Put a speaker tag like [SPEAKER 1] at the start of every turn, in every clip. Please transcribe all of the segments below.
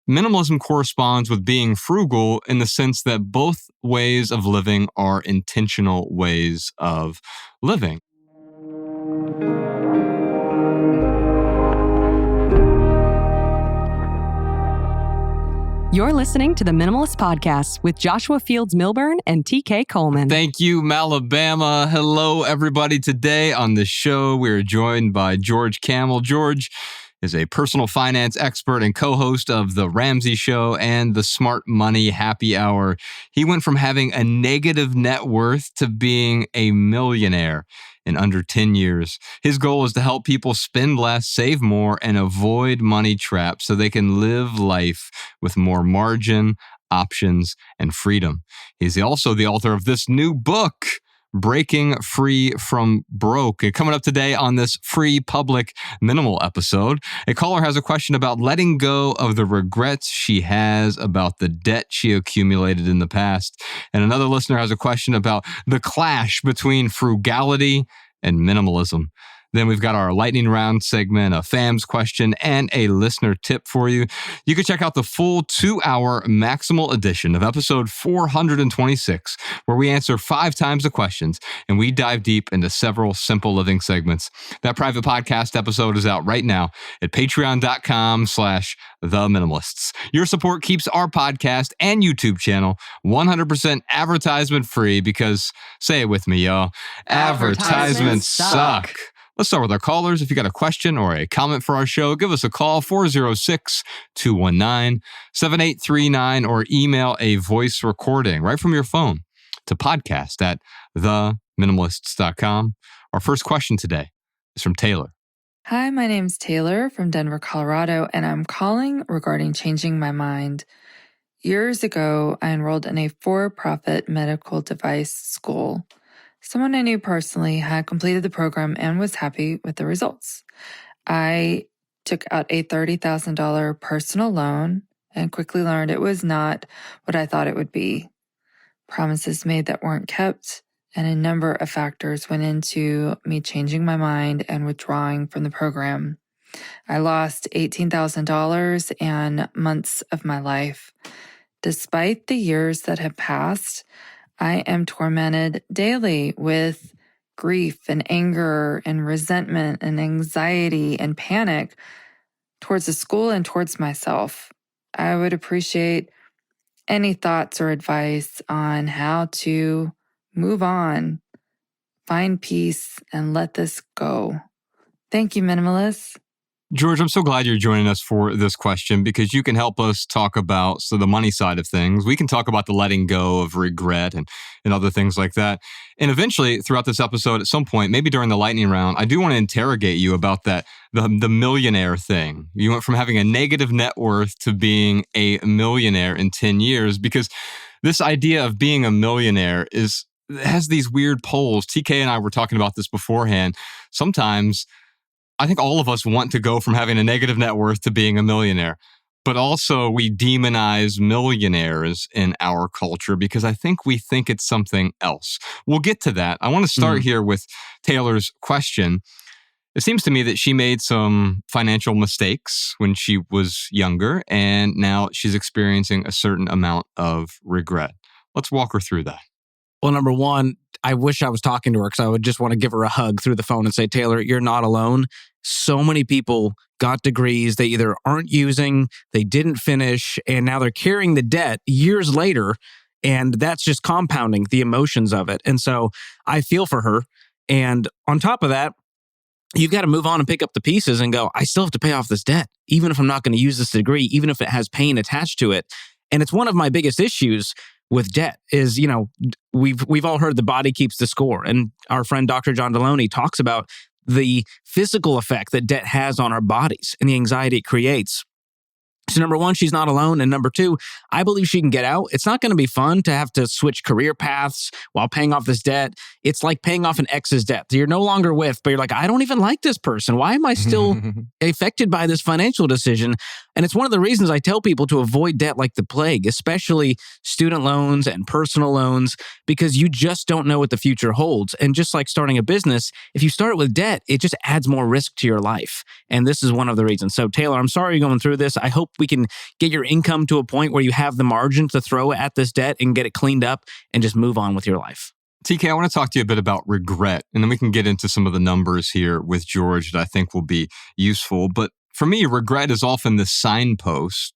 [SPEAKER 1] Minimalism corresponds with being frugal in the sense that both ways of living are intentional ways of living.
[SPEAKER 2] You're listening to the Minimalist Podcast with Joshua Fields Milburn and TK Coleman.
[SPEAKER 1] Thank you, Malabama. Hello, everybody. Today on the show, we are joined by George Kamel. George is a personal finance expert and co-host of The Ramsey Show and the Smart Money Happy Hour. He went from having a negative net worth to being a millionaire in under 10 years. His goal is to help people spend less, save more, and avoid money traps so they can live life with more margin, options, and freedom. He's also the author of this new book, Breaking Free from Broke. And coming up today on this free public minimal episode, a caller has a question about letting go of the regrets she has about the debt she accumulated in the past. And another listener has a question about the clash between frugality and minimalism. Then we've got our lightning round segment, a FAMS question, and a listener tip for you. You can check out the full 2-hour maximal edition of episode 426, where we answer 5 times the questions and we dive deep into several simple living segments. That private podcast episode is out right now at patreon.com/theminimalists. Your support keeps our podcast and YouTube channel 100% advertisement free because, say it with me, y'all, advertisements suck. Let's start with our callers. If you got a question or a comment for our show, give us a call, 406-219-7839, or email a voice recording right from your phone to podcast@theminimalists.com. Our first question today is from Taylor.
[SPEAKER 3] Hi, my name's Taylor from Denver, Colorado, and I'm calling regarding changing my mind. Years ago, I enrolled in a for-profit medical device school. Someone I knew personally had completed the program and was happy with the results. I took out a $30,000 personal loan and quickly learned it was not what I thought it would be. Promises made that weren't kept, and a number of factors went into me changing my mind and withdrawing from the program. I lost $18,000 and months of my life. Despite the years that have passed, I am tormented daily with grief and anger and resentment and anxiety and panic towards the school and towards myself. I would appreciate any thoughts or advice on how to move on, find peace, and let this go. Thank you, minimalists.
[SPEAKER 1] George, I'm so glad you're joining us for this question because you can help us talk about the money side of things. We can talk about the letting go of regret and other things like that. And eventually, throughout this episode, at some point, maybe during the lightning round, I do want to interrogate you about that, the millionaire thing. You went from having a negative net worth to being a millionaire in 10 years because this idea of being a millionaire has these weird poles. TK and I were talking about this beforehand. Sometimes I think all of us want to go from having a negative net worth to being a millionaire, but also we demonize millionaires in our culture because I think we think it's something else. We'll get to that. I want to start here with Taylor's question. It seems to me that she made some financial mistakes when she was younger, and now she's experiencing a certain amount of regret. Let's walk her through that.
[SPEAKER 4] Well, number one, I wish I was talking to her because I would just want to give her a hug through the phone and say, Taylor, you're not alone. So many people got degrees they either aren't using, they didn't finish, and now they're carrying the debt years later. And that's just compounding the emotions of it. And so I feel for her. And on top of that, you've got to move on and pick up the pieces and go, I still have to pay off this debt, even if I'm not going to use this degree, even if it has pain attached to it. And it's one of my biggest issues with debt is, we've all heard the body keeps the score. And our friend Dr. John Deloney talks about the physical effect that debt has on our bodies and the anxiety it creates. So number one, she's not alone. And number two, I believe she can get out. It's not going to be fun to have to switch career paths while paying off this debt. It's like paying off an ex's debt that you're no longer with, but you're like, I don't even like this person. Why am I still affected by this financial decision? And it's one of the reasons I tell people to avoid debt like the plague, especially student loans and personal loans, because you just don't know what the future holds. And just like starting a business, if you start with debt, it just adds more risk to your life. And this is one of the reasons. So Taylor, I'm sorry you're going through this. I hope we can get your income to a point where you have the margin to throw at this debt and get it cleaned up and just move on with your life.
[SPEAKER 1] TK, I want to talk to you a bit about regret, and then we can get into some of the numbers here with George that I think will be useful. But for me, regret is often the signpost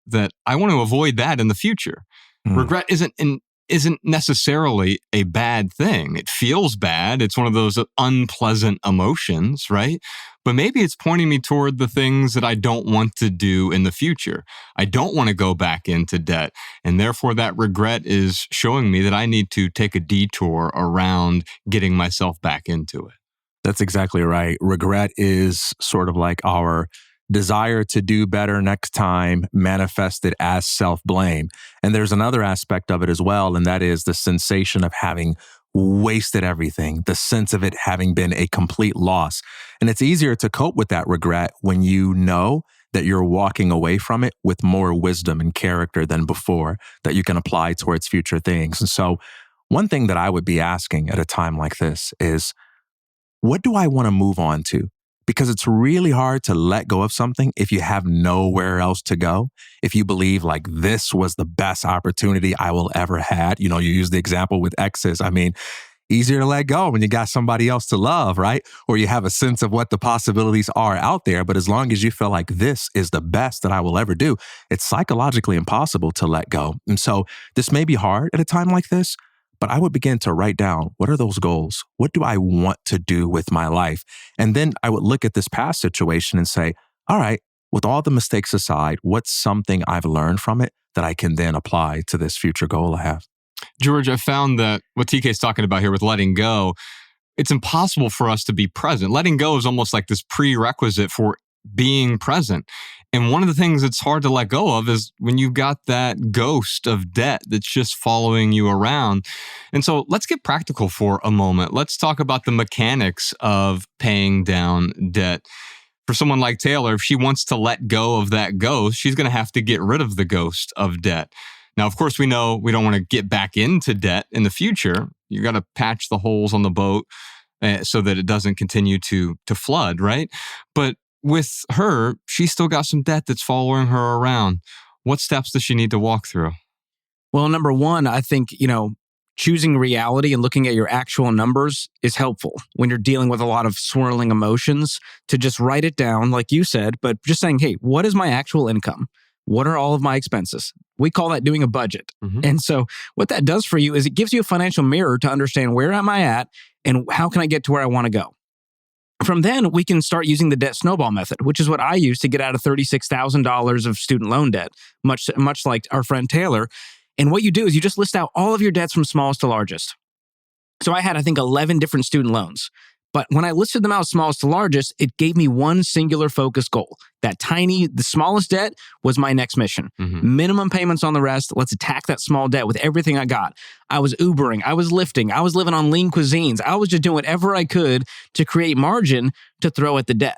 [SPEAKER 1] that I want to avoid that in the future. Regret isn't necessarily a bad thing. It feels bad. It's one of those unpleasant emotions, right? But maybe it's pointing me toward the things that I don't want to do in the future. I don't want to go back into debt. And therefore, that regret is showing me that I need to take a detour around getting myself back into it.
[SPEAKER 5] That's exactly right. Regret is sort of like our desire to do better next time manifested as self-blame. And there's another aspect of it as well, and that is the sensation of having wasted everything, the sense of it having been a complete loss. And it's easier to cope with that regret when you know that you're walking away from it with more wisdom and character than before that you can apply towards future things. And so one thing that I would be asking at a time like this is, what do I want to move on to? Because it's really hard to let go of something if you have nowhere else to go. If you believe like this was the best opportunity I will ever had. You use the example with exes. I mean, easier to let go when you got somebody else to love, right? Or you have a sense of what the possibilities are out there. But as long as you feel like this is the best that I will ever do, it's psychologically impossible to let go. And so this may be hard at a time like this, but I would begin to write down, what are those goals? What do I want to do with my life? And then I would look at this past situation and say, all right, with all the mistakes aside, what's something I've learned from it that I can then apply to this future goal I have?
[SPEAKER 1] George, I found that what TK is talking about here with letting go, it's impossible for us to be present. Letting go is almost like this prerequisite for being present. And one of the things that's hard to let go of is when you've got that ghost of debt that's just following you around. And so let's get practical for a moment. Let's talk about the mechanics of paying down debt. For someone like Taylor, if she wants to let go of that ghost, she's going to have to get rid of the ghost of debt. Now, of course, we know we don't want to get back into debt in the future. You got to patch the holes on the boat so that it doesn't continue to flood, right? But with her, she's still got some debt that's following her around. What steps does she need to walk through?
[SPEAKER 4] Well, number one, I think, choosing reality and looking at your actual numbers is helpful when you're dealing with a lot of swirling emotions, to just write it down, like you said, but just saying, hey, what is my actual income? What are all of my expenses? We call that doing a budget. Mm-hmm. And so what that does for you is it gives you a financial mirror to understand, where am I at and how can I get to where I want to go? From then, we can start using the debt snowball method, which is what I use to get out of $36,000 of student loan debt, much like our friend Taylor. And what you do is you just list out all of your debts from smallest to largest. So I had, I think, 11 different student loans. But when I listed them out smallest to largest, it gave me one singular focus goal. The smallest debt was my next mission. Mm-hmm. Minimum payments on the rest. Let's attack that small debt with everything I got. I was Ubering. I was lifting. I was living on lean cuisines. I was just doing whatever I could to create margin to throw at the debt.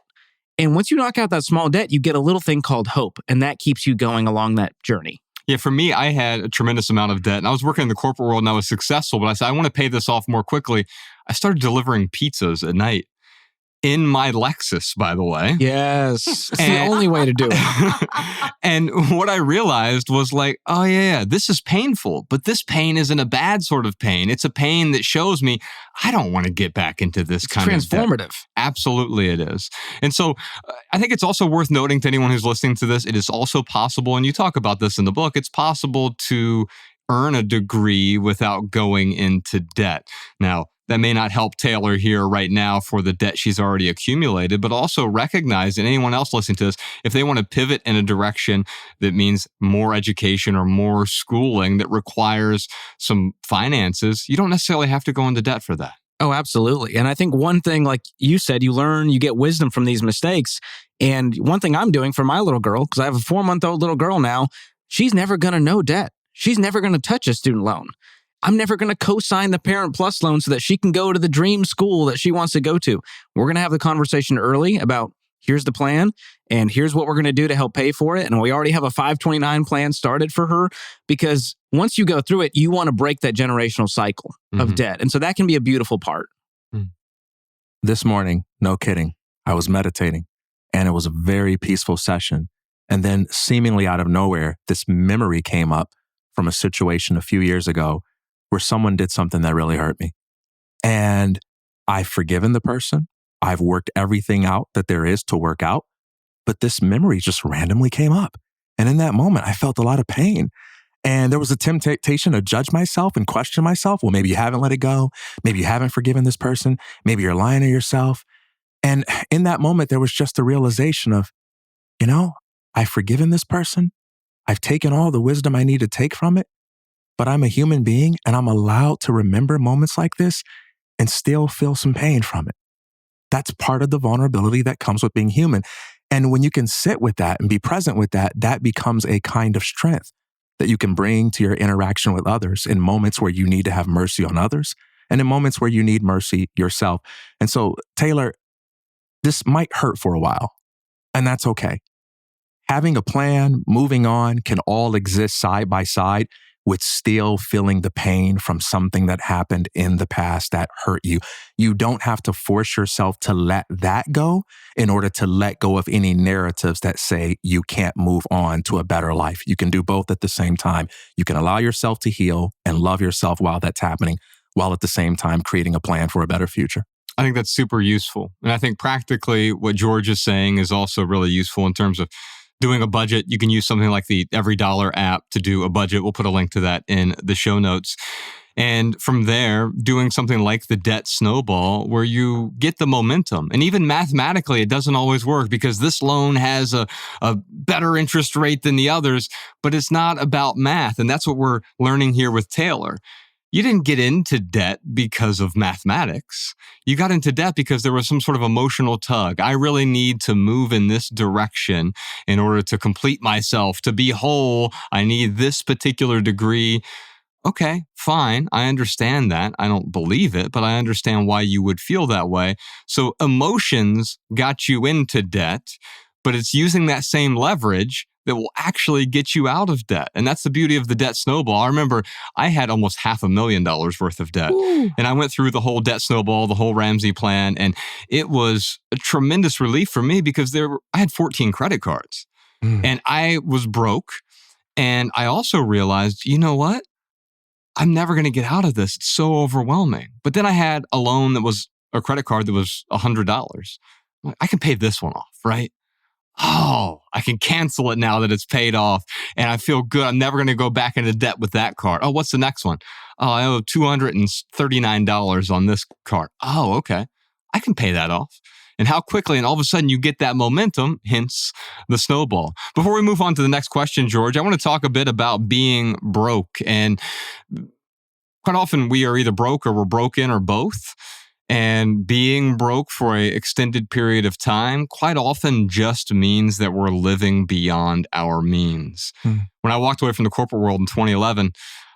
[SPEAKER 4] And once you knock out that small debt, you get a little thing called hope. And that keeps you going along that journey.
[SPEAKER 1] Yeah, for me, I had a tremendous amount of debt. And I was working in the corporate world and I was successful. But I said, I want to pay this off more quickly. I started delivering pizzas at night in my Lexus, by the way.
[SPEAKER 4] Yes. It's the only way to do it.
[SPEAKER 1] And what I realized was like, oh yeah, this is painful, but this pain isn't a bad sort of pain. It's a pain that shows me I don't want to get back into this kind of debt.
[SPEAKER 4] Transformative.
[SPEAKER 1] Absolutely it is. And so I think it's also worth noting to anyone who's listening to this, it is also possible, and you talk about this in the book, it's possible to earn a degree without going into debt. Now, that may not help Taylor here right now for the debt she's already accumulated, but also recognize that anyone else listening to this, if they want to pivot in a direction that means more education or more schooling that requires some finances, you don't necessarily have to go into debt for that.
[SPEAKER 4] Oh, absolutely. And I think one thing, like you said, you learn, you get wisdom from these mistakes. And one thing I'm doing for my little girl, because I have a 4-month-old little girl now, she's never going to know debt. She's never going to touch a student loan. I'm never going to co-sign the Parent Plus loan so that she can go to the dream school that she wants to go to. We're going to have the conversation early about, here's the plan and here's what we're going to do to help pay for it. And we already have a 529 plan started for her, because once you go through it, you want to break that generational cycle of debt. And so that can be a beautiful part.
[SPEAKER 5] This morning, no kidding, I was meditating and it was a very peaceful session. And then seemingly out of nowhere, this memory came up from a situation a few years ago where someone did something that really hurt me. And I've forgiven the person. I've worked everything out that there is to work out. But this memory just randomly came up. And in that moment, I felt a lot of pain. And there was a temptation to judge myself and question myself. Well, maybe you haven't let it go. Maybe you haven't forgiven this person. Maybe you're lying to yourself. And in that moment, there was just a realization of, I've forgiven this person. I've taken all the wisdom I need to take from it, but I'm a human being and I'm allowed to remember moments like this and still feel some pain from it. That's part of the vulnerability that comes with being human. And when you can sit with that and be present with that, that becomes a kind of strength that you can bring to your interaction with others in moments where you need to have mercy on others and in moments where you need mercy yourself. And so, Taylor, this might hurt for a while, and that's okay. Having a plan, moving on, can all exist side by side with still feeling the pain from something that happened in the past that hurt you. You don't have to force yourself to let that go in order to let go of any narratives that say you can't move on to a better life. You can do both at the same time. You can allow yourself to heal and love yourself while that's happening, while at the same time creating a plan for a better future.
[SPEAKER 1] I think that's super useful. And I think practically what George is saying is also really useful in terms of doing a budget. You can use something like the Every Dollar app to do a budget. We'll put a link to that in the show notes. And from there, doing something like the debt snowball where you get the momentum. And even mathematically, it doesn't always work because this loan has a better interest rate than the others, but it's not about math. And that's what we're learning here with Taylor. You didn't get into debt because of mathematics. You got into debt because there was some sort of emotional tug. I really need to move in this direction in order to complete myself, to be whole. I need this particular degree. Okay, fine. I understand that. I don't believe it, but I understand why you would feel that way. So emotions got you into debt, but it's using that same leverage that will actually get you out of debt. And that's the beauty of the debt snowball. I remember I had almost $500,000 worth of debt. Ooh. And I went through the whole debt snowball, the whole Ramsey plan. And it was a tremendous relief for me because I had 14 credit cards and I was broke. And I also realized, you know what? I'm never going to get out of this. It's so overwhelming. But then I had a loan that was a credit card that was $100. I can pay this one off, right? Oh, I can cancel it now that it's paid off and I feel good. I'm never going to go back into debt with that card. Oh, what's the next one? Oh, I owe $239 on this card. Oh, okay. I can pay that off. And how quickly, and all of a sudden you get that momentum, hence the snowball. Before we move on to the next question, George, I want to talk a bit about being broke. And quite often we are either broke or we're broken or both. And being broke for an extended period of time quite often just means that we're living beyond our means. When I walked away from the corporate world in 2011,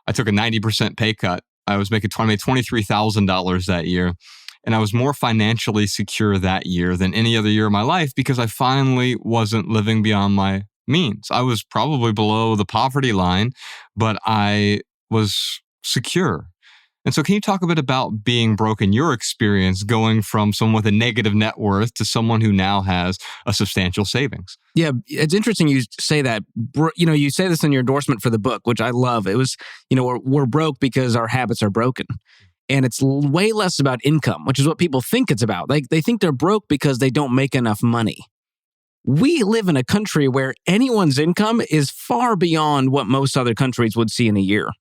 [SPEAKER 1] I took a 90% pay cut. I made $23,000 that year. And I was more financially secure that year than any other year of my life because I finally wasn't living beyond my means. I was probably below the poverty line, but I was secure. And so can you talk a bit about being broke in your experience going from someone with a negative net worth to someone who now has a substantial savings?
[SPEAKER 4] Yeah, it's interesting you say that. You say this in your endorsement for the book, which I love. It was, we're broke because our habits are broken. And it's way less about income, which is what people think it's about. Like they think they're broke because they don't make enough money. We live in a country where anyone's income is far beyond what most other countries would see in a year.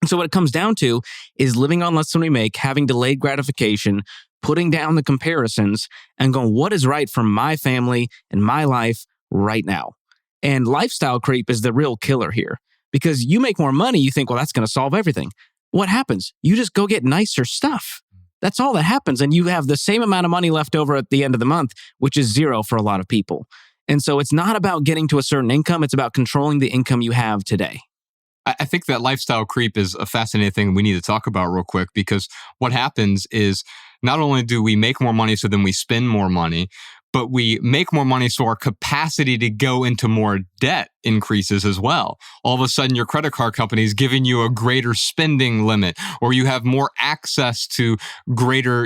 [SPEAKER 4] And so what it comes down to is living on less than we make, having delayed gratification, putting down the comparisons, and going, what is right for my family and my life right now? And lifestyle creep is the real killer here. Because you make more money, you think, well, that's going to solve everything. What happens? You just go get nicer stuff. That's all that happens. And you have the same amount of money left over at the end of the month, which is zero for a lot of people. And so it's not about getting to a certain income. It's about controlling the income you have today.
[SPEAKER 1] I think that lifestyle creep is a fascinating thing we need to talk about real quick because what happens is not only do we make more money so then we spend more money, but we make more money, so our capacity to go into more debt increases as well. All of a sudden, your credit card company is giving you a greater spending limit, or you have more access to greater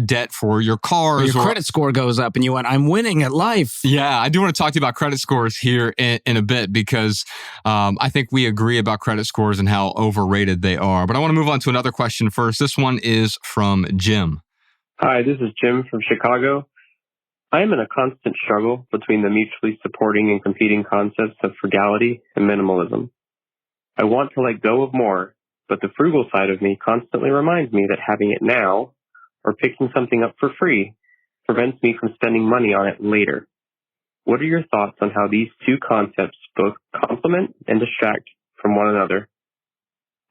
[SPEAKER 1] debt for your cars.
[SPEAKER 4] Your credit score goes up and you went, I'm winning at life.
[SPEAKER 1] Yeah, I do want to talk to you about credit scores here in a bit, because I think we agree about credit scores and how overrated they are. But I want to move on to another question first. This one is from Jim.
[SPEAKER 6] Hi, this is Jim from Chicago. I am in a constant struggle between the mutually supporting and competing concepts of frugality and minimalism. I want to let go of more, but the frugal side of me constantly reminds me that having it now or picking something up for free prevents me from spending money on it later. What are your thoughts on how these two concepts both complement and distract from one another?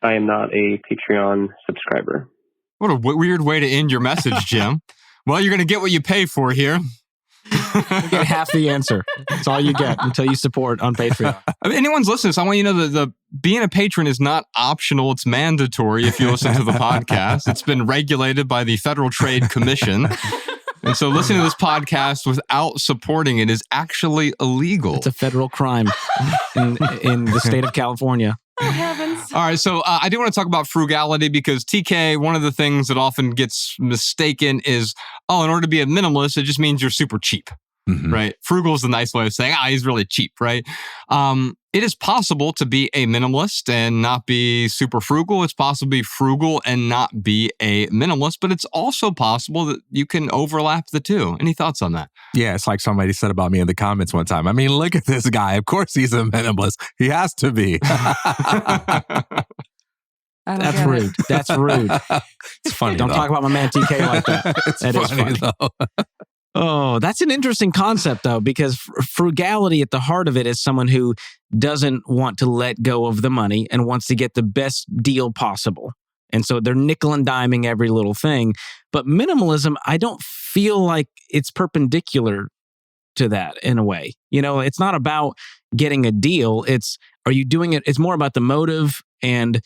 [SPEAKER 6] I am not a Patreon subscriber.
[SPEAKER 1] What a weird way to end your message, Jim. Well, you're going to get what you pay for here.
[SPEAKER 4] You get half the answer. That's all you get until you support on Patreon.
[SPEAKER 1] I mean, anyone's listening, so I want you to know that the being a patron is not optional. It's mandatory if you listen to the podcast. It's been regulated by the Federal Trade Commission. And so listening to this podcast without supporting it is actually illegal.
[SPEAKER 4] It's a federal crime in the state of California.
[SPEAKER 2] Oh, heavens.
[SPEAKER 1] All right, so I do want to talk about frugality, because TK, one of the things that often gets mistaken is, in order to be a minimalist, it just means you're super cheap, right? Frugal is the nice way of saying, he's really cheap, right? It is possible to be a minimalist and not be super frugal. It's possible to be frugal and not be a minimalist, but it's also possible that you can overlap the two. Any thoughts on that?
[SPEAKER 5] Yeah, it's like somebody said about me in the comments one time. I mean, look at this guy. Of course he's a minimalist. He has to be.
[SPEAKER 4] That's rude. That's rude.
[SPEAKER 5] It's funny.
[SPEAKER 4] Don't
[SPEAKER 5] though.
[SPEAKER 4] talk about my man TK like that. That is funny.
[SPEAKER 5] though.
[SPEAKER 4] Oh, that's an interesting concept, though, because frugality at the heart of it is someone who doesn't want to let go of the money and wants to get the best deal possible. And so they're nickel and diming every little thing. But minimalism, I don't feel like it's perpendicular to that in a way. It's not about getting a deal. Are you doing it? It's more about the motive and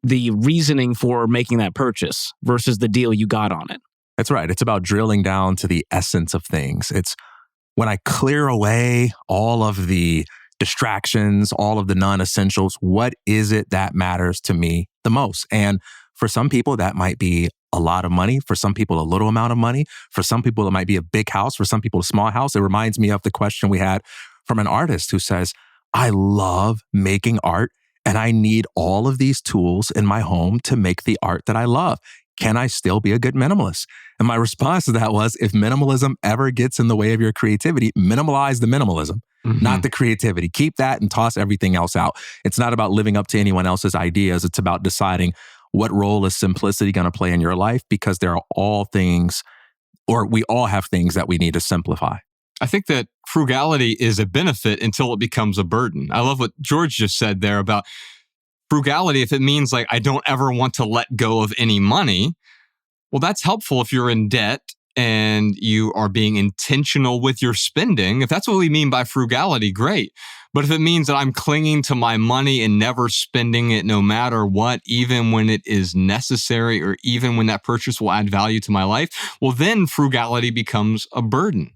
[SPEAKER 4] the reasoning for making that purchase versus the deal you got on it.
[SPEAKER 5] That's right. It's about drilling down to the essence of things. It's when I clear away all of the distractions, all of the non-essentials, what is it that matters to me the most? And for some people, that might be a lot of money. For some people, a little amount of money. For some people, it might be a big house. For some people, a small house. It reminds me of the question we had from an artist who says, I love making art and I need all of these tools in my home to make the art that I love. Can I still be a good minimalist? And my response to that was, if minimalism ever gets in the way of your creativity, minimalize the minimalism, not the creativity. Keep that and toss everything else out. It's not about living up to anyone else's ideas. It's about deciding what role is simplicity going to play in your life, because there are all things, or we all have things that we need to simplify.
[SPEAKER 1] I think that frugality is a benefit until it becomes a burden. I love what George just said there about frugality. If it means like, I don't ever want to let go of any money, well, that's helpful if you're in debt and you are being intentional with your spending. If that's what we mean by frugality, great. But if it means that I'm clinging to my money and never spending it no matter what, even when it is necessary or even when that purchase will add value to my life, well, then frugality becomes a burden.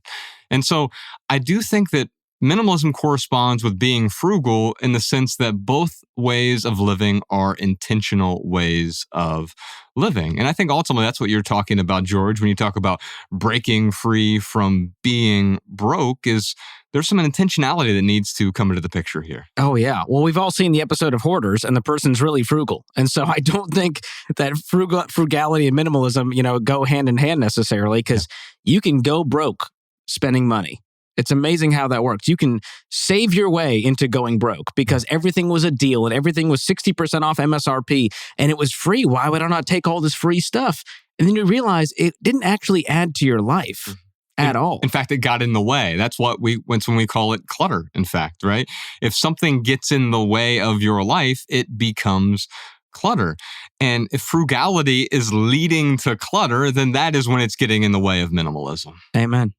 [SPEAKER 1] And so I do think that minimalism corresponds with being frugal in the sense that both ways of living are intentional ways of living. And I think ultimately that's what you're talking about, George, when you talk about breaking free from being broke, is there's some intentionality that needs to come into the picture here.
[SPEAKER 4] Oh, yeah. Well, we've all seen the episode of Hoarders, and the person's really frugal. And so I don't think that frugality and minimalism, go hand in hand necessarily, because you can go broke spending money. It's amazing how that works. You can save your way into going broke because everything was a deal and everything was 60% off MSRP and it was free. Why would I not take all this free stuff? And then you realize it didn't actually add to your life at all.
[SPEAKER 1] In fact, it got in the way. That's when we call it clutter, in fact, right? If something gets in the way of your life, it becomes clutter. And if frugality is leading to clutter, then that is when it's getting in the way of minimalism.
[SPEAKER 4] Amen.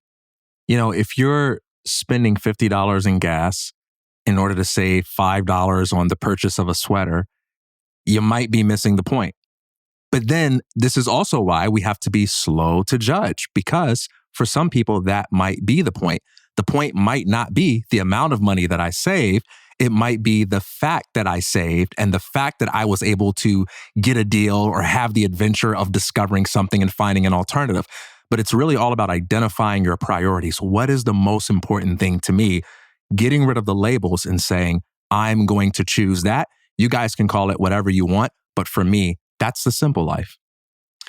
[SPEAKER 5] If you're spending $50 in gas in order to save $5 on the purchase of a sweater, you might be missing the point. But then this is also why we have to be slow to judge, because for some people, that might be the point. The point might not be the amount of money that I save. It might be the fact that I saved and the fact that I was able to get a deal or have the adventure of discovering something and finding an alternative. But it's really all about identifying your priorities. What is the most important thing to me? Getting rid of the labels and saying, I'm going to choose that. You guys can call it whatever you want. But for me, that's the simple life.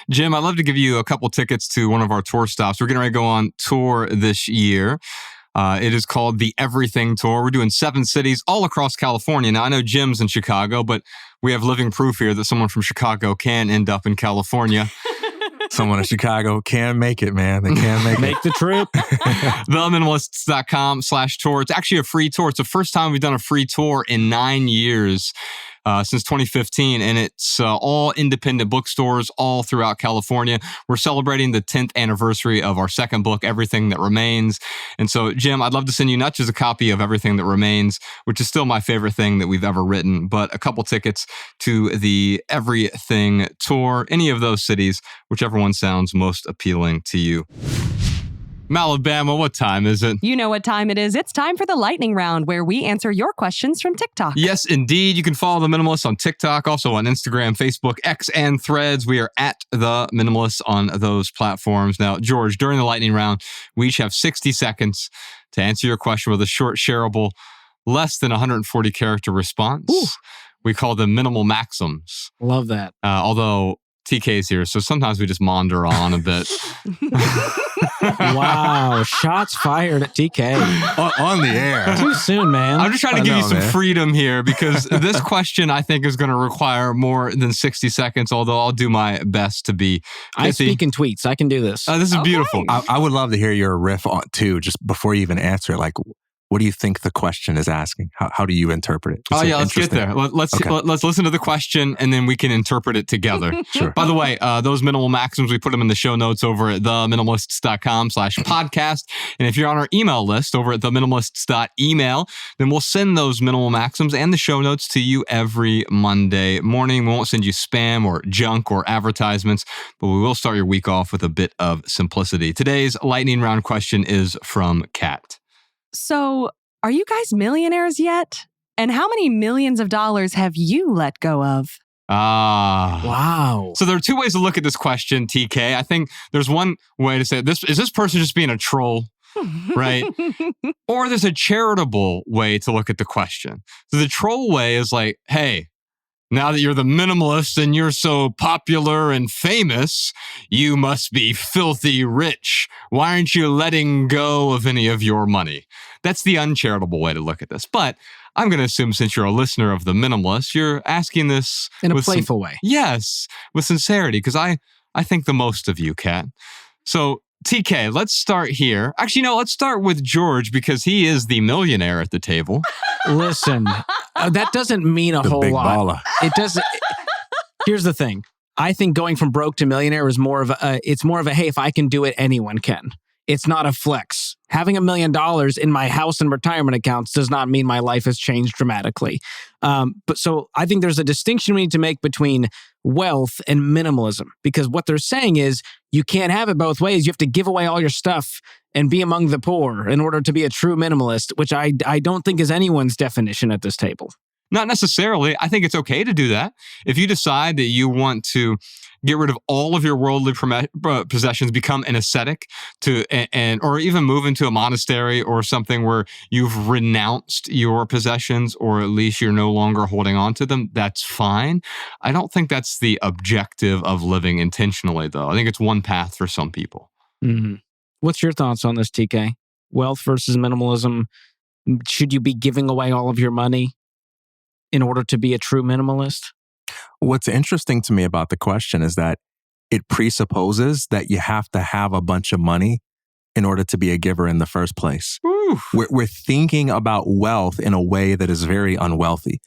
[SPEAKER 1] Jim, I'd love to give you a couple tickets to one of our tour stops. We're getting ready to go on tour this year. It is called the Everything Tour. We're doing 7 cities all across California. Now, I know Jim's in Chicago, but we have living proof here that someone from Chicago can end up in California.
[SPEAKER 5] Someone in Chicago can make it, man. They can make it.
[SPEAKER 4] Make the trip.
[SPEAKER 1] Minimalists.com/tour. It's actually a free tour. It's the first time we've done a free tour in 9 years. Since 2015, and it's all independent bookstores all throughout California. We're celebrating the 10th anniversary of our second book, Everything That Remains. And so, Jim, I'd love to send you not just a copy of Everything That Remains, which is still my favorite thing that we've ever written, but a couple tickets to the Everything Tour, any of those cities, whichever one sounds most appealing to you. Alabama, what time is it?
[SPEAKER 2] You know what time it is. It's time for the lightning round, where we answer your questions from TikTok.
[SPEAKER 1] Yes, indeed. You can follow The Minimalists on TikTok, also on Instagram, Facebook, X, and Threads. We are at The Minimalists on those platforms. Now, George, during the lightning round, we each have 60 seconds to answer your question with a short, shareable, less than 140 character response.
[SPEAKER 4] Ooh.
[SPEAKER 1] We call them minimal maxims.
[SPEAKER 4] Love that.
[SPEAKER 1] Although TK's here, so sometimes we just maunder on a bit.
[SPEAKER 4] Wow. Shots fired at TK.
[SPEAKER 5] On the air.
[SPEAKER 4] Too soon, man.
[SPEAKER 1] I'm just trying to give you some freedom here, because this question I think is going to require more than 60 seconds, although I'll do my best to be pithy.
[SPEAKER 4] I speak in tweets. I can do this.
[SPEAKER 1] This is beautiful.
[SPEAKER 5] I would love to hear your riff on too, just before you even answer it. Like, what do you think the question is asking? How do you interpret it?
[SPEAKER 1] Oh, yeah, let's get there. Let's listen to the question, and then we can interpret it together.
[SPEAKER 5] Sure.
[SPEAKER 1] By the way, those minimal maxims, we put them in the show notes over at theminimalists.com/podcast. And if you're on our email list over at theminimalists.email, then we'll send those minimal maxims and the show notes to you every Monday morning. We won't send you spam or junk or advertisements, but we will start your week off with a bit of simplicity. Today's lightning round question is from Kat.
[SPEAKER 2] So, are you guys millionaires yet? And how many millions of dollars have you let go of?
[SPEAKER 4] Wow.
[SPEAKER 1] So there are 2 ways to look at this question, TK. I think there's one way to say, is this person just being a troll, right? Or there's a charitable way to look at the question. So the troll way is like, hey, now that you're the minimalist and you're so popular and famous, you must be filthy rich. Why aren't you letting go of any of your money? That's the uncharitable way to look at this. But I'm going to assume, since you're a listener of The Minimalist, you're asking this
[SPEAKER 4] In a
[SPEAKER 1] with
[SPEAKER 4] playful way.
[SPEAKER 1] Yes, with sincerity, because I think the most of you, Kat. So, TK, let's start here. Actually, no, let's start with George, because he is the millionaire at the table.
[SPEAKER 4] Listen, that doesn't mean a whole
[SPEAKER 5] big
[SPEAKER 4] lot.
[SPEAKER 5] baller.
[SPEAKER 4] It doesn't. Here's the thing. I think going from broke to millionaire is more of a, hey, if I can do it, anyone can. It's not a flex. Having $1 million in my house and retirement accounts does not mean my life has changed dramatically. But so I think there's a distinction we need to make between wealth and minimalism, because what they're saying is you can't have it both ways. You have to give away all your stuff and be among the poor in order to be a true minimalist, which I don't think is anyone's definition at this table.
[SPEAKER 1] Not necessarily. I think it's okay to do that. If you decide that you want to get rid of all of your worldly possessions, become an ascetic, or even move into a monastery or something where you've renounced your possessions, or at least you're no longer holding on to them, that's fine. I don't think that's the objective of living intentionally, though. I think it's one path for some people.
[SPEAKER 4] Mm-hmm. What's your thoughts on this, TK? Wealth versus minimalism. Should you be giving away all of your money in order to be a true minimalist?
[SPEAKER 5] What's interesting to me about the question is that it presupposes that you have to have a bunch of money in order to be a giver in the first place. We're thinking about wealth in a way that is very unwealthy.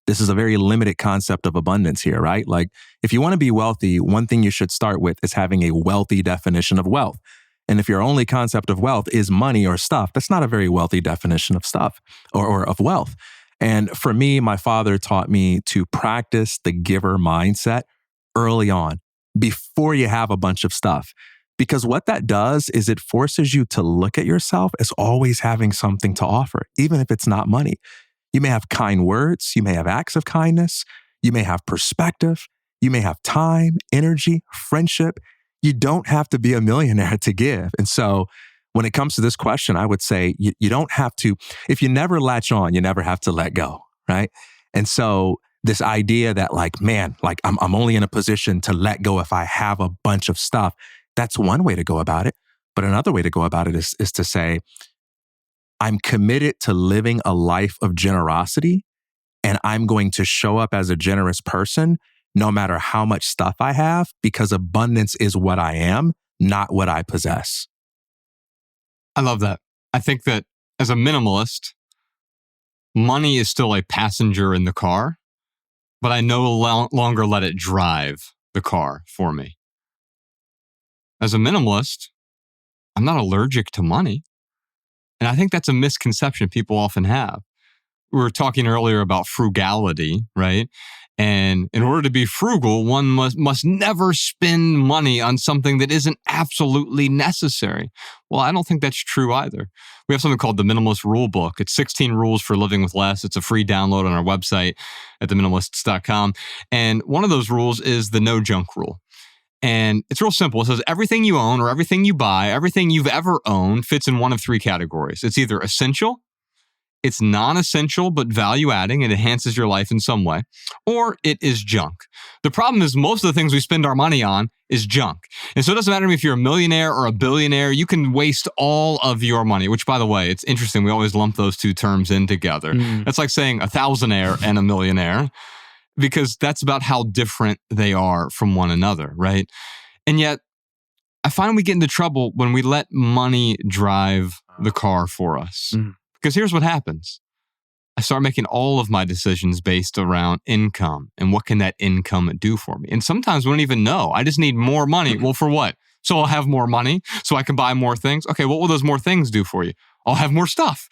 [SPEAKER 5] This is a very limited concept of abundance here, right? Like, if you want to be wealthy, one thing you should start with is having a wealthy definition of wealth. And if your only concept of wealth is money or stuff, that's not a very wealthy definition of stuff or of wealth. And for me, my father taught me to practice the giver mindset early on, before you have a bunch of stuff. Because what that does is it forces you to look at yourself as always having something to offer, even if it's not money. You may have kind words, you may have acts of kindness, you may have perspective, you may have time, energy, friendship. You don't have to be a millionaire to give. And so when it comes to this question, I would say you don't have to, if you never latch on, you never have to let go, right? And so this idea that like, man, like I'm only in a position to let go if I have a bunch of stuff, that's one way to go about it. But another way to go about it is to say, I'm committed to living a life of generosity, and I'm going to show up as a generous person no matter how much stuff I have, because abundance is what I am, not what I possess.
[SPEAKER 1] I love that. I think that as a minimalist, money is still a passenger in the car, but I no longer let it drive the car for me. As a minimalist, I'm not allergic to money. And I think that's a misconception people often have. We were talking earlier about frugality, right? And in order to be frugal, one must never spend money on something that isn't absolutely necessary. Well, I don't think that's true either. We have something called the Minimalist Rule Book. It's 16 rules for living with less. It's a free download on our website at theminimalists.com. And one of those rules is the no junk rule. And it's real simple. It says everything you own or everything you buy, everything you've ever owned fits in one of three categories. It's either essential, it's non-essential but value-adding, it enhances your life in some way, or it is junk. The problem is most of the things we spend our money on is junk. And so it doesn't matter if you're a millionaire or a billionaire, you can waste all of your money, which by the way, it's interesting. We always lump those two terms in together. That's like saying a thousandaire and a millionaire, because that's about how different they are from one another, right? And yet, I find we get into trouble when we let money drive the car for us. Because here's what happens. I start making all of my decisions based around income and what can that income do for me. And sometimes we don't even know. I just need more money. Well, for what? So I'll have more money so I can buy more things. Okay, what will those more things do for you? I'll have more stuff.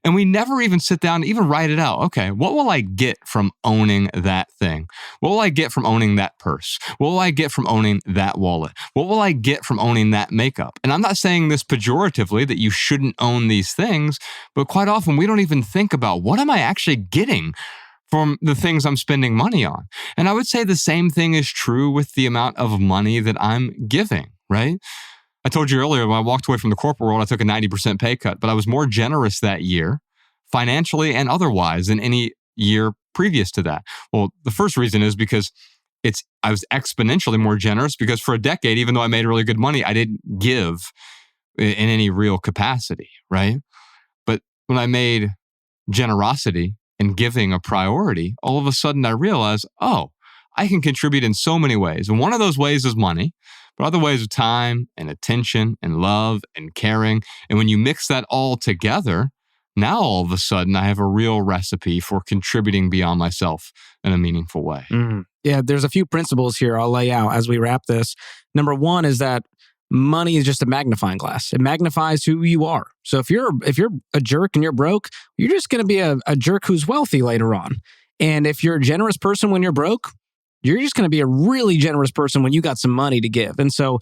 [SPEAKER 1] And we never even sit down and even write it out. Okay, what will I get from owning that thing? What will I get from owning that purse? What will I get from owning that wallet? What will I get from owning that makeup? And I'm not saying this pejoratively that you shouldn't own these things, but quite often we don't even think about what am I actually getting from the things I'm spending money on. And I would say the same thing is true with the amount of money that I'm giving, right? I told you earlier, when I walked away from the corporate world, I took a 90% pay cut, but I was more generous that year, financially and otherwise, than any year previous to that. Well, the first reason is because I was exponentially more generous because for a decade, even though I made really good money, I didn't give in any real capacity, right? But when I made generosity and giving a priority, all of a sudden I realized, oh, I can contribute in so many ways. And one of those ways is money, but other ways are time and attention and love and caring. And when you mix that all together, now all of a sudden I have a real recipe for contributing beyond myself in a meaningful way.
[SPEAKER 4] Yeah, there's a few principles here I'll lay out as we wrap this. Number one is that money is just a magnifying glass. It magnifies who you are. So if you're a jerk and you're broke, you're just going to be a jerk who's wealthy later on. And if you're a generous person when you're broke, you're just going to be a really generous person when you got some money to give. And so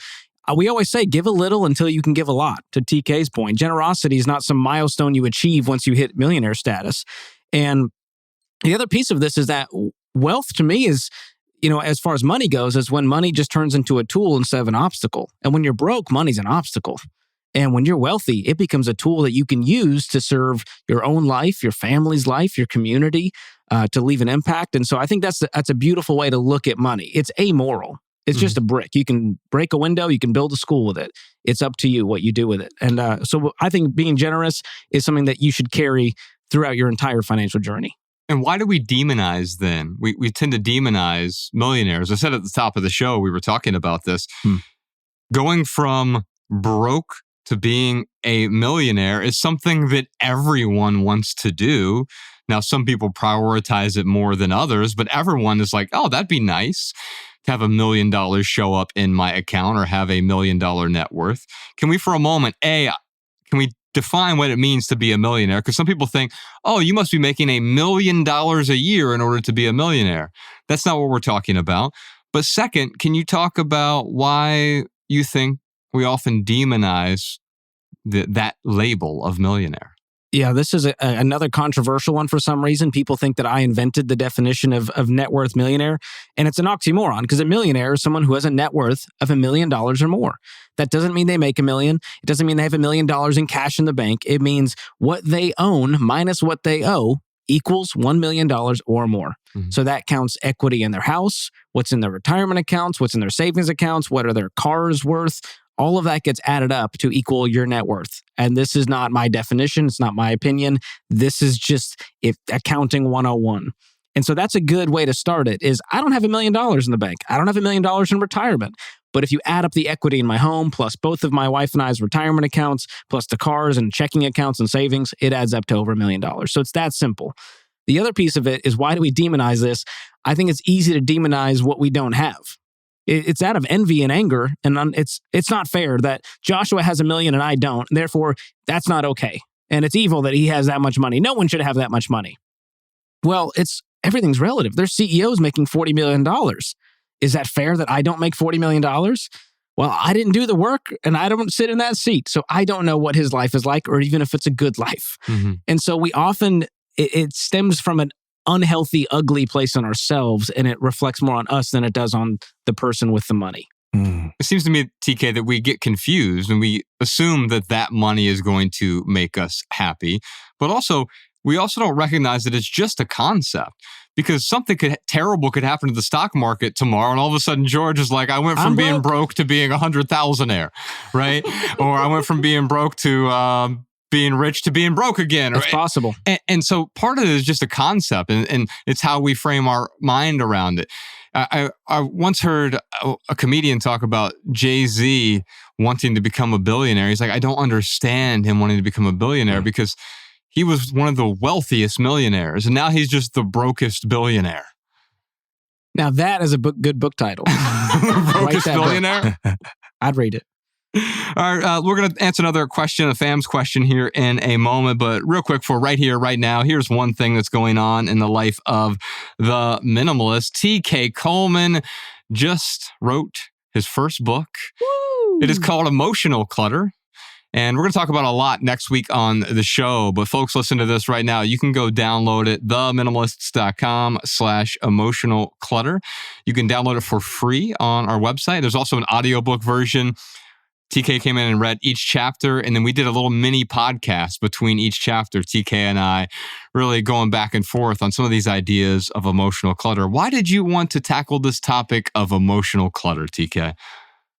[SPEAKER 4] we always say, give a little until you can give a lot. To TK's point, generosity is not some milestone you achieve once you hit millionaire status. And the other piece of this is that wealth to me is, as far as money goes, is when money just turns into a tool instead of an obstacle. And when you're broke, money's an obstacle. And when you're wealthy, it becomes a tool that you can use to serve your own life, your family's life, your community, to leave an impact. And so I think that's a beautiful way to look at money. It's amoral. It's just a brick. You can break a window. You can build a school with it. It's up to you what you do with it. And so I think being generous is something that you should carry throughout your entire financial journey.
[SPEAKER 1] And why do we demonize then? We tend to demonize millionaires. I said at the top of the show, we were talking about this. Going from broke to being a millionaire is something that everyone wants to do. Now, some people prioritize it more than others, but everyone is like, oh, that'd be nice to have $1 million show up in my account or have $1 million net worth. Can we, for a moment, can we define what it means to be a millionaire? Because some people think, oh, you must be making $1 million a year in order to be a millionaire. That's not what we're talking about. But second, can you talk about why you think we often demonize that label of millionaire.
[SPEAKER 4] Yeah, this is another controversial one for some reason. People think that I invented the definition of net worth millionaire, and it's an oxymoron because a millionaire is someone who has a net worth of $1 million or more. That doesn't mean they make $1 million. It doesn't mean they have $1 million in cash in the bank. It means what they own minus what they owe equals $1 million or more.
[SPEAKER 1] Mhm.
[SPEAKER 4] So that counts equity in their house, what's in their retirement accounts, what's in their savings accounts, what are their cars worth. All of that gets added up to equal your net worth. And this is not my definition. It's not my opinion. This is just accounting 101. And so that's a good way to start it is I don't have $1 million in the bank. I don't have $1 million in retirement. But if you add up the equity in my home, plus both of my wife and I's retirement accounts, plus the cars and checking accounts and savings, it adds up to over $1 million. So it's that simple. The other piece of it is why do we demonize this? I think it's easy to demonize what we don't have. It's out of envy and anger, and it's not fair that Joshua has $1 million and I don't. Therefore, that's not okay. And it's evil that he has that much money. No one should have that much money. Well, everything's relative. There's CEOs making $40 million. Is that fair that I don't make $40 million? Well, I didn't do the work and I don't sit in that seat. So I don't know what his life is like or even if it's a good life.
[SPEAKER 1] Mm-hmm.
[SPEAKER 4] And so we often, it stems from an unhealthy, ugly place on ourselves, and it reflects more on us than it does on the person with the money.
[SPEAKER 1] It seems to me, TK, that we get confused and we assume that money is going to make us happy, but we also don't recognize that it's just a concept because something terrible could happen to the stock market tomorrow, and all of a sudden George is like, I went from being broke to being 100,000aire, right? Or I went from being broke to being rich to being broke again.
[SPEAKER 4] It's possible.
[SPEAKER 1] And so part of it is just a concept, and it's how we frame our mind around it. I once heard a comedian talk about Jay-Z wanting to become a billionaire. He's like, I don't understand him wanting to become a billionaire because he was one of the wealthiest millionaires, and now he's just the brokest billionaire.
[SPEAKER 4] Now that is a good book title.
[SPEAKER 1] Brokest billionaire?
[SPEAKER 4] I'd read it.
[SPEAKER 1] All right, we're going to answer another question, a fam's question here in a moment. But real quick for right here, right now, here's one thing that's going on in the life of the minimalist. TK Coleman just wrote his first book.
[SPEAKER 2] Woo!
[SPEAKER 1] It is called Emotional Clutter. And we're going to talk about a lot next week on the show. But folks, listen to this right now. You can go download it, theminimalists.com/emotional clutter. You can download it for free on our website. There's also an audiobook version. TK came in and read each chapter, and then we did a little mini podcast between each chapter, TK and I, really going back and forth on some of these ideas of emotional clutter. Why did you want to tackle this topic of emotional clutter, TK?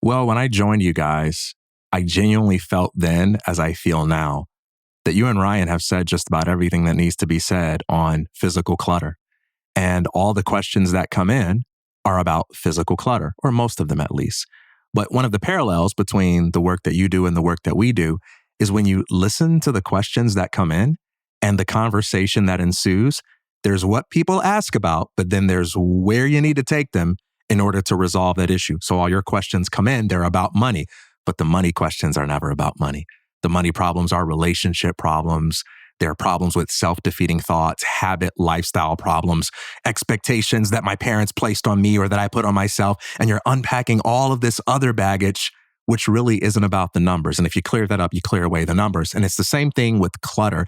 [SPEAKER 5] Well, when I joined you guys, I genuinely felt then, as I feel now, that you and Ryan have said just about everything that needs to be said on physical clutter. And all the questions that come in are about physical clutter, or most of them at least. But one of the parallels between the work that you do and the work that we do is when you listen to the questions that come in and the conversation that ensues, there's what people ask about, but then there's where you need to take them in order to resolve that issue. So all your questions come in, they're about money, but the money questions are never about money. The money problems are relationship problems. There are problems with self-defeating thoughts, habit, lifestyle problems, expectations that my parents placed on me or that I put on myself. And you're unpacking all of this other baggage, which really isn't about the numbers. And if you clear that up, you clear away the numbers. And it's the same thing with clutter.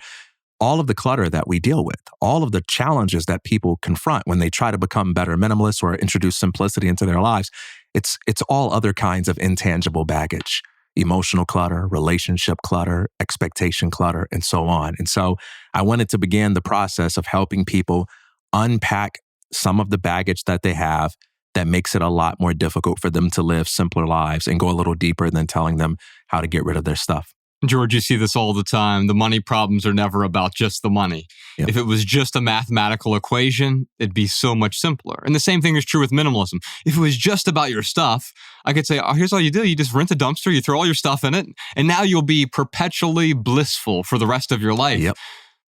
[SPEAKER 5] All of the clutter that we deal with, all of the challenges that people confront when they try to become better minimalists or introduce simplicity into their lives, it's all other kinds of intangible baggage. Emotional clutter, relationship clutter, expectation clutter, and so on. And so I wanted to begin the process of helping people unpack some of the baggage that they have that makes it a lot more difficult for them to live simpler lives and go a little deeper than telling them how to get rid of their stuff.
[SPEAKER 1] George, you see this all the time. The money problems are never about just the money.
[SPEAKER 5] Yep.
[SPEAKER 1] If it was just a mathematical equation, it'd be so much simpler. And the same thing is true with minimalism. If it was just about your stuff, I could say, oh, here's all you do. You just rent a dumpster, you throw all your stuff in it, and now you'll be perpetually blissful for the rest of your life.
[SPEAKER 5] Yep.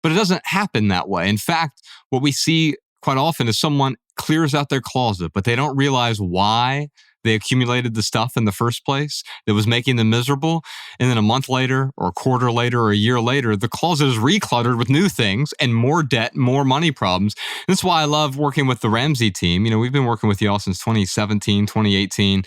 [SPEAKER 1] But it doesn't happen that way. In fact, what we see quite often is someone clears out their closet, but they don't realize why they accumulated the stuff in the first place that was making them miserable. And then a month later or a quarter later or a year later, the closet is recluttered with new things and more debt, more money problems. That's why I love working with the Ramsey team. We've been working with y'all since 2017, 2018,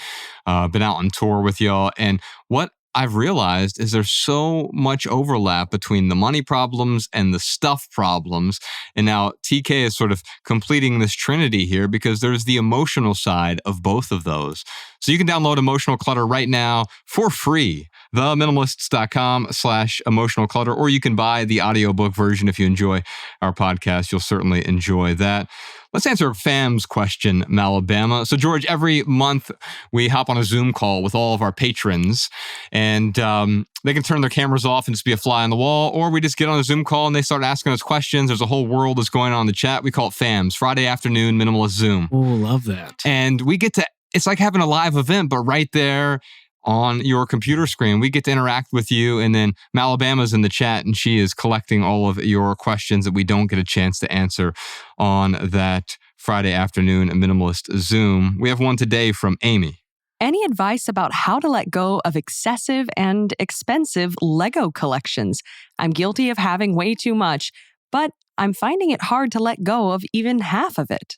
[SPEAKER 1] been out on tour with y'all. And what I've realized is there's so much overlap between the money problems and the stuff problems. And now TK is sort of completing this trinity here because there's the emotional side of both of those. So you can download Emotional Clutter right now for free, theminimalists.com/emotional clutter, or you can buy the audiobook version if you enjoy our podcast. You'll certainly enjoy that. Let's answer Fam's question, Malabama. So, George, every month we hop on a Zoom call with all of our patrons, and they can turn their cameras off and just be a fly on the wall, or we just get on a Zoom call and they start asking us questions. There's a whole world that's going on in the chat. We call it FAMs, Friday Afternoon Minimalist Zoom.
[SPEAKER 4] Oh, love that.
[SPEAKER 1] And we get to, it's like having a live event, but right there on your computer screen. We get to interact with you, and then Malabama's in the chat, and she is collecting all of your questions that we don't get a chance to answer on that Friday Afternoon Minimalist Zoom. We have one today from Amy.
[SPEAKER 2] Any advice about how to let go of excessive and expensive Lego collections? I'm guilty of having way too much, but I'm finding it hard to let go of even half of it.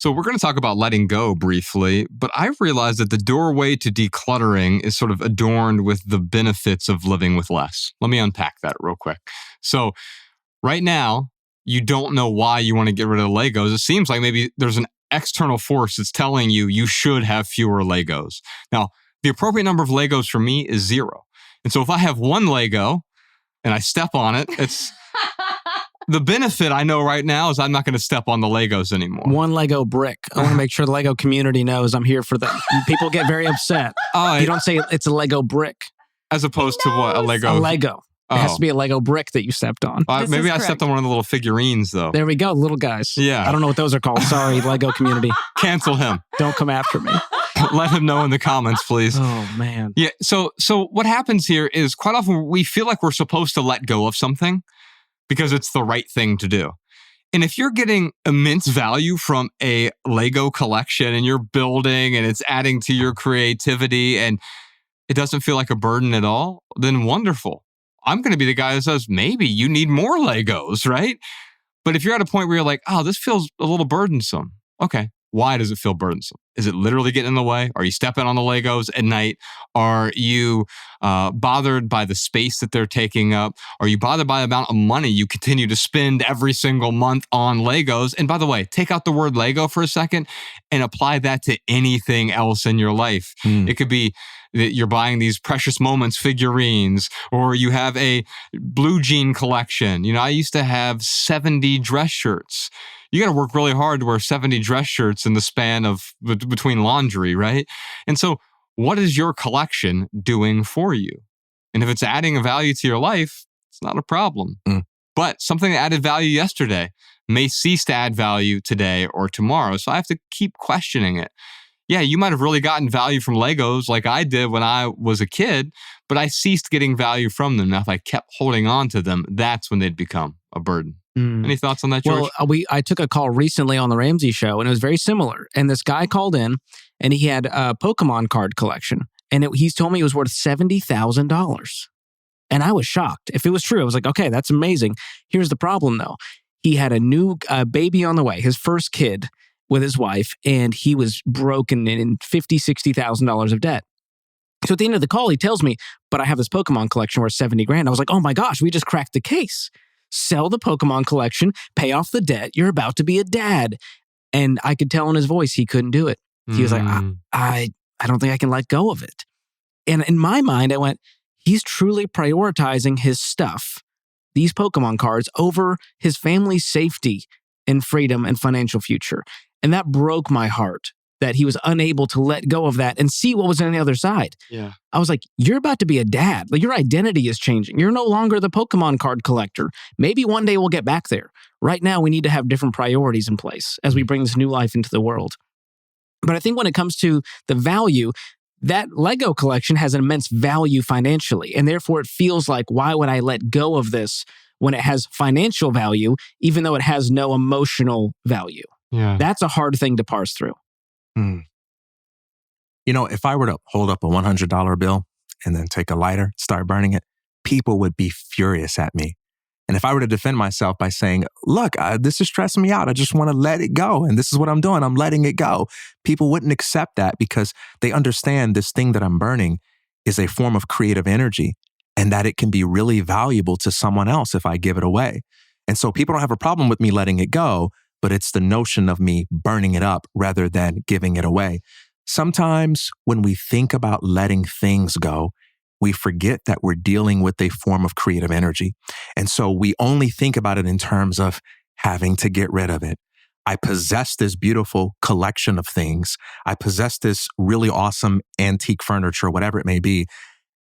[SPEAKER 1] So we're going to talk about letting go briefly, but I've realized that the doorway to decluttering is sort of adorned with the benefits of living with less. Let me unpack that real quick. So right now, you don't know why you want to get rid of the Legos. It seems like maybe there's an external force that's telling you you should have fewer Legos. Now, the appropriate number of Legos for me is 0. And so if I have one Lego and I step on it, it's... The benefit I know right now is I'm not going to step on the Legos anymore.
[SPEAKER 4] One Lego brick. I want to make sure the Lego community knows I'm here for them. People get very upset. You don't say it's a Lego brick.
[SPEAKER 1] As opposed to what? A Lego?
[SPEAKER 4] A Lego. It has to be a Lego brick that you stepped on.
[SPEAKER 1] Maybe I stepped on one of the little figurines, though.
[SPEAKER 4] There we go, little guys.
[SPEAKER 1] Yeah.
[SPEAKER 4] I don't know what those are called. Sorry, Lego community.
[SPEAKER 1] Cancel him.
[SPEAKER 4] Don't come after me.
[SPEAKER 1] Let him know in the comments, please.
[SPEAKER 4] Oh, man.
[SPEAKER 1] Yeah. So what happens here is quite often we feel like we're supposed to let go of something because it's the right thing to do. And if you're getting immense value from a Lego collection and you're building and it's adding to your creativity and it doesn't feel like a burden at all, then wonderful. I'm going to be the guy that says, maybe you need more Legos, right? But if you're at a point where you're like, oh, this feels a little burdensome. Okay. Why does it feel burdensome? Is it literally getting in the way? Are you stepping on the Legos at night? Are you bothered by the space that they're taking up? Are you bothered by the amount of money you continue to spend every single month on Legos? And by the way, take out the word Lego for a second and apply that to anything else in your life. It could be that you're buying these Precious Moments figurines, or you have a blue jean collection. I used to have 70 dress shirts. You got to work really hard to wear 70 dress shirts in the span of between laundry, right? And so what is your collection doing for you? And if it's adding a value to your life, it's not a problem. But something that added value yesterday may cease to add value today or tomorrow. So I have to keep questioning it. Yeah, you might have really gotten value from Legos like I did when I was a kid, but I ceased getting value from them. Now, if I kept holding on to them, that's when they'd become a burden. Any thoughts on that, George?
[SPEAKER 4] Well, I took a call recently on the Ramsey show, and it was very similar. And this guy called in, and he had a Pokemon card collection, and he's told me it was worth $70,000. And I was shocked. If it was true, I was like, okay, that's amazing. Here's the problem, though. He had a new baby on the way, his first kid with his wife, and he was broken in $50,000, $60,000 of debt. So at the end of the call, he tells me, but I have this Pokemon collection worth $70,000. I was like, oh my gosh, we just cracked the case. Sell the Pokemon collection, pay off the debt. You're about to be a dad. And I could tell in his voice he couldn't do it. He was like, I don't think I can let go of it. And in my mind, I went, he's truly prioritizing his stuff, these Pokemon cards, over his family's safety and freedom and financial future. And that broke my heart that he was unable to let go of that and see what was on the other side.
[SPEAKER 1] Yeah.
[SPEAKER 4] I was like, you're about to be a dad. Like, your identity is changing. You're no longer the Pokemon card collector. Maybe one day we'll get back there. Right now, we need to have different priorities in place as we bring this new life into the world. But I think when it comes to the value, that Lego collection has an immense value financially. And therefore, it feels like, why would I let go of this when it has financial value, even though it has no emotional value?
[SPEAKER 1] Yeah.
[SPEAKER 4] That's a hard thing to parse through.
[SPEAKER 5] If I were to hold up a $100 bill and then take a lighter, start burning it, people would be furious at me. And if I were to defend myself by saying, look, this is stressing me out. I just want to let it go. And this is what I'm doing. I'm letting it go. People wouldn't accept that because they understand this thing that I'm burning is a form of creative energy and that it can be really valuable to someone else if I give it away. And so people don't have a problem with me letting it go, but it's the notion of me burning it up rather than giving it away. Sometimes when we think about letting things go, we forget that we're dealing with a form of creative energy. And so we only think about it in terms of having to get rid of it. I possess this beautiful collection of things. I possess this really awesome antique furniture, whatever it may be,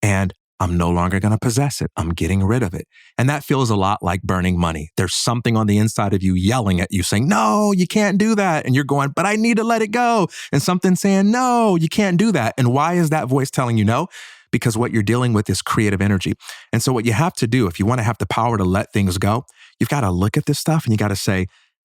[SPEAKER 5] and I'm no longer going to possess it. I'm getting rid of it. And that feels a lot like burning money. There's something on the inside of you yelling at you saying, no, you can't do that. And you're going, but I need to let it go. And something saying, no, you can't do that. And why is that voice telling you no? Because what you're dealing with is creative energy. And so what you have to do, if you want to have the power to let things go, you've got to look at this stuff and you got to say,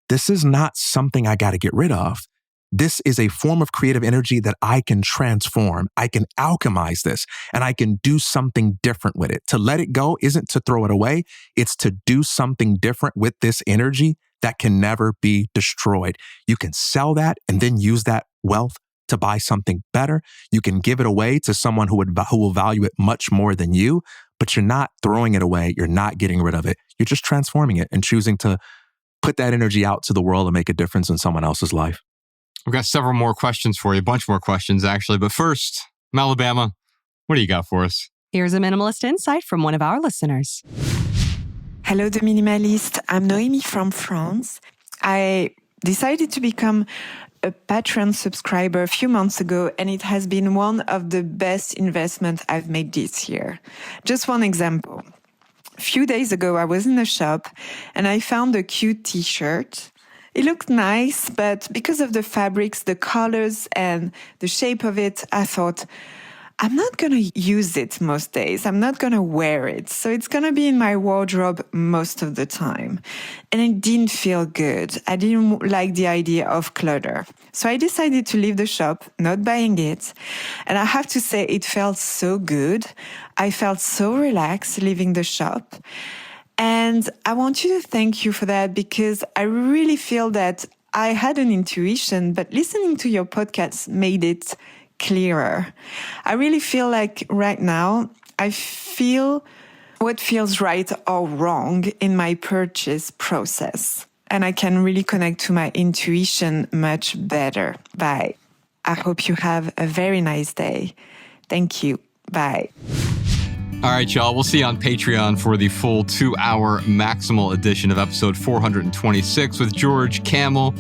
[SPEAKER 5] this is not something I got to get rid of. This is a form of creative energy that I can transform. I can alchemize this and I can do something different with it. To let it go isn't to throw it away. It's to do something different with this energy that can never be destroyed. You can sell that and then use that wealth to buy something better. You can give it away to someone who will value it much more than you, but you're not throwing it away. You're not getting rid of it. You're just transforming it and choosing to put that energy out to the world and make a difference in someone else's life.
[SPEAKER 1] We've got several more questions for you, a bunch more questions actually. But first, Alabama, what do you got for us?
[SPEAKER 2] Here's a minimalist insight from one of our listeners.
[SPEAKER 7] Hello, the Minimalist. I'm Noémie from France. I decided to become a Patreon subscriber a few months ago, and it has been one of the best investments I've made this year. Just one example. A few days ago, I was in the shop and I found a cute t-shirt. It looked nice, but because of the fabrics, the colors, and the shape of it, I thought, I'm not going to use it most days. I'm not going to wear it. So it's going to be in my wardrobe most of the time. And it didn't feel good. I didn't like the idea of clutter. So I decided to leave the shop, not buying it. And I have to say, it felt so good. I felt so relaxed leaving the shop. And I want you to thank you for that because I really feel that I had an intuition, but listening to your podcast made it clearer. I really feel like right now I feel what feels right or wrong in my purchase process. And I can really connect to my intuition much better. Bye. I hope you have a very nice day. Thank you. Bye.
[SPEAKER 1] All right, y'all. We'll see you on Patreon for the full 2-hour maximal edition of episode 426 with George Kamel,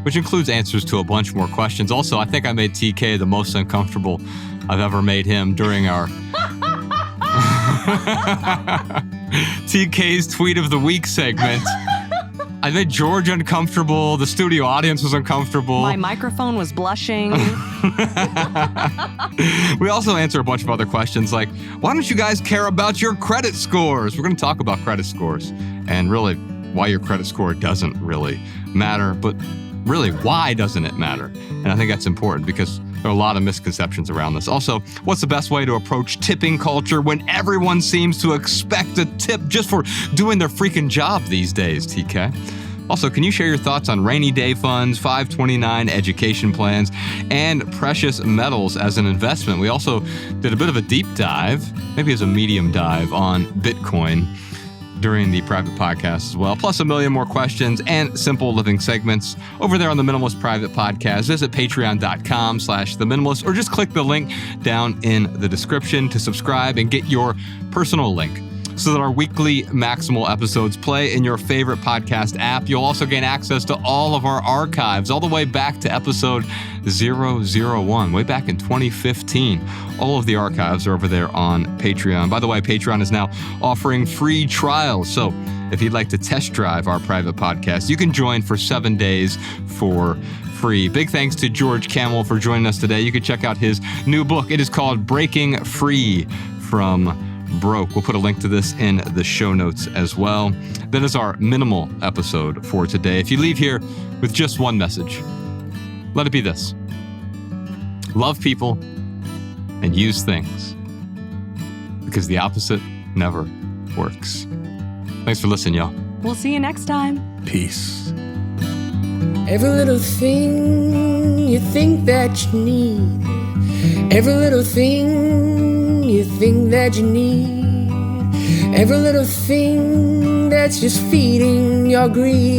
[SPEAKER 1] which includes answers to a bunch more questions. Also, I think I made TK the most uncomfortable I've ever made him during our TK's Tweet of the Week segment. I made George uncomfortable. The studio audience was uncomfortable.
[SPEAKER 2] My microphone was blushing.
[SPEAKER 1] We also answer a bunch of other questions like, why don't you guys care about your credit scores? We're going to talk about credit scores and really why your credit score doesn't really matter, but really, why doesn't it matter? And I think that's important because there are a lot of misconceptions around this. Also, what's the best way to approach tipping culture when everyone seems to expect a tip just for doing their freaking job these days, TK? Also, can you share your thoughts on rainy day funds, 529 education plans, and precious metals as an investment? We also did a bit of a deep dive, maybe as a medium dive, on Bitcoin during the private podcast as well, plus a million more questions and simple living segments over there on the Minimalist Private Podcast. Visit patreon.com/theminimalist or just click the link down in the description to subscribe and get your personal link so that our weekly Maximal episodes play in your favorite podcast app. You'll also gain access to all of our archives all the way back to episode 001, way back in 2015. All of the archives are over there on Patreon. By the way, Patreon is now offering free trials. So if you'd like to test drive our private podcast, you can join for 7 days for free. Big thanks to George Kamel for joining us today. You can check out his new book. It is called Breaking Free from Broke. We'll put a link to this in the show notes as well. That is our minimal episode for today. If you leave here with just one message, let it be this: love people and use things, because the opposite never works. Thanks for listening, y'all.
[SPEAKER 2] We'll see you next time.
[SPEAKER 5] Peace.
[SPEAKER 8] Every little thing you think that you need, every little thing you think that you need, every little thing that's just feeding your greed.